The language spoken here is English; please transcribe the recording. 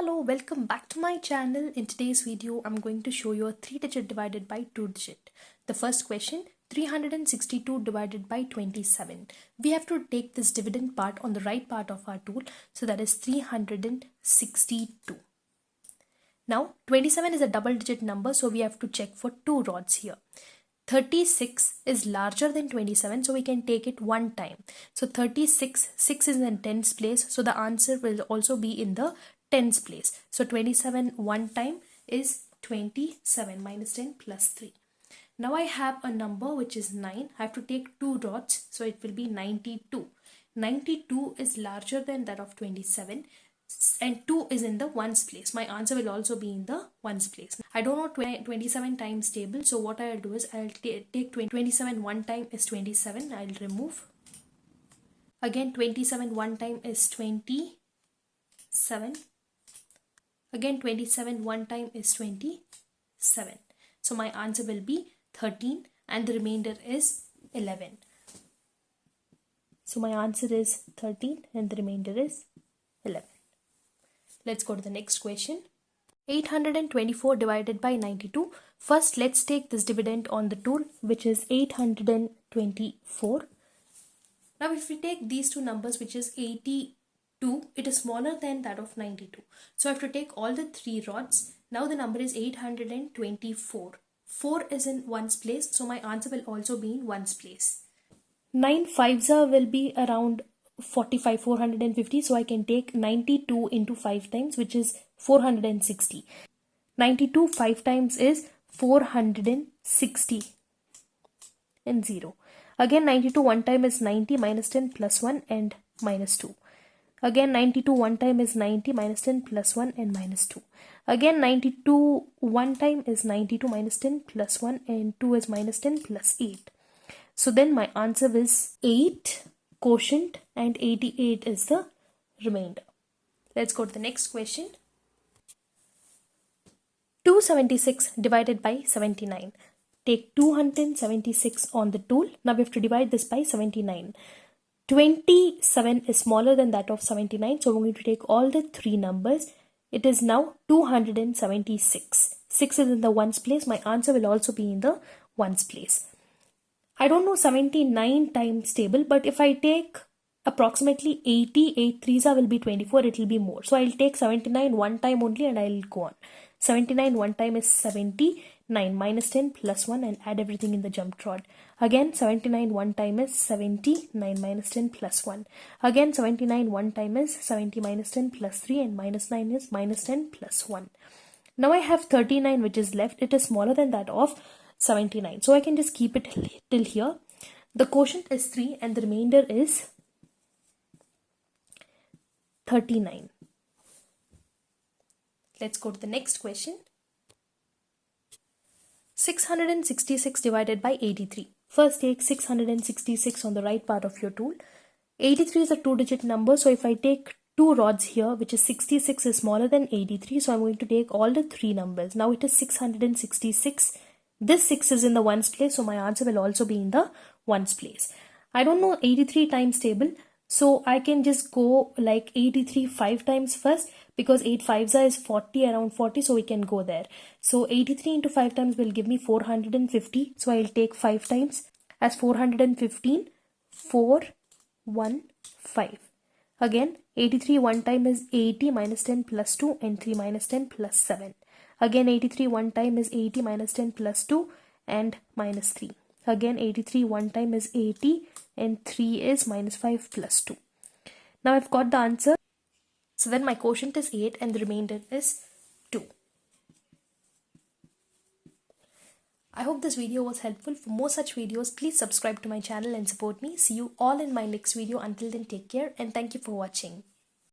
Hello, welcome back to my channel. In today's video, I'm going to show you a 3-digit divided by 2-digit. The first question, 362 divided by 27. We have to take this dividend part on the right part of our tool. So that is 362. Now, 27 is a double digit number. So we have to check for two rods here. 36 is larger than 27, so we can take it one time. So 36, 6 is in tens place, so the answer will also be in the tens place. So 27 one time is 27 minus 10 plus 3. Now I have a number which is 9. I have to take two rods, so it will be 92. 92 is larger than that of 27. And 2 is in the ones place. My answer will also be in the ones place. I don't know 27 times table, so what I'll do is I'll take 27 one time is 27. I'll remove. Again 27 one time is 27. Again 27 one time is 27. So my answer will be 13 and the remainder is 11. So my answer is 13 and the remainder is 11. Let's go to the next question. 824 divided by 92. First, let's take this dividend on the tool, which is 824. Now, if we take these two numbers, which is 82, it is smaller than that of 92. So I have to take all the three rods. Now the number is 824. 4 is in ones place, so my answer will also be in ones place. 9 fives will be around 450, so I can take 92 into 5 times, which is 460. 92 5 times is 460 and 0. Again 92 one time is 90 minus 10 plus 1 and minus 2. Again 92 one time is 90 minus 10 plus 1 and minus 2. Again 92 one time is 92 minus 10 plus 1 and 2 is minus 10 plus 8. So then my answer is 8 quotient and 88 is the remainder. Let's go to the next question. 276 divided by 79. Take 276 on the tool. Now we have to divide this by 79. 27 is smaller than that of 79, so we're going to take all the three numbers. It is now 276. 6 is in the ones place. My answer will also be in the ones place. I don't know 79 times table, but if I take approximately 80, 8 threes will be 24, it will be more. So I'll take 79 one time only and I'll go on. 79 one time is 79 minus 10 plus 1 and add everything in the jump rod. Again 79 one time is 79 minus 10 plus 1. Again 79 one time is 70 minus 10 plus 3 and minus 9 is minus 10 plus 1. Now I have 39 which is left. It is smaller than that of 79. So I can just keep it till here. The quotient is 3 and the remainder is 39. Let's go to the next question. 666 divided by 83. First take 666 on the right part of your tool. 83 is a two-digit number. So if I take two rods here, which is 66 is smaller than 83. So I'm going to take all the three numbers. Now it is 666. This 6 is in the ones place, so my answer will also be in the ones place. I don't know 83 times table, so I can just go like 83 5 times first, because 8 5s is 40, around 40, so we can go there. So 83 into 5 times will give me 450, so I'll take 5 times as 415, 4, 1, 5. Again 83 one time is 80 minus 10 plus 2 and 3 minus 10 plus 7. Again 83 one time is 80 minus 10 plus 2 and minus 3. Again 83 one time is 80 and 3 is minus 5 plus 2. Now I've got the answer. So then my quotient is 8 and the remainder is 2. I hope this video was helpful. For more such videos, please subscribe to my channel and support me. See you all in my next video. Until then, take care and thank you for watching.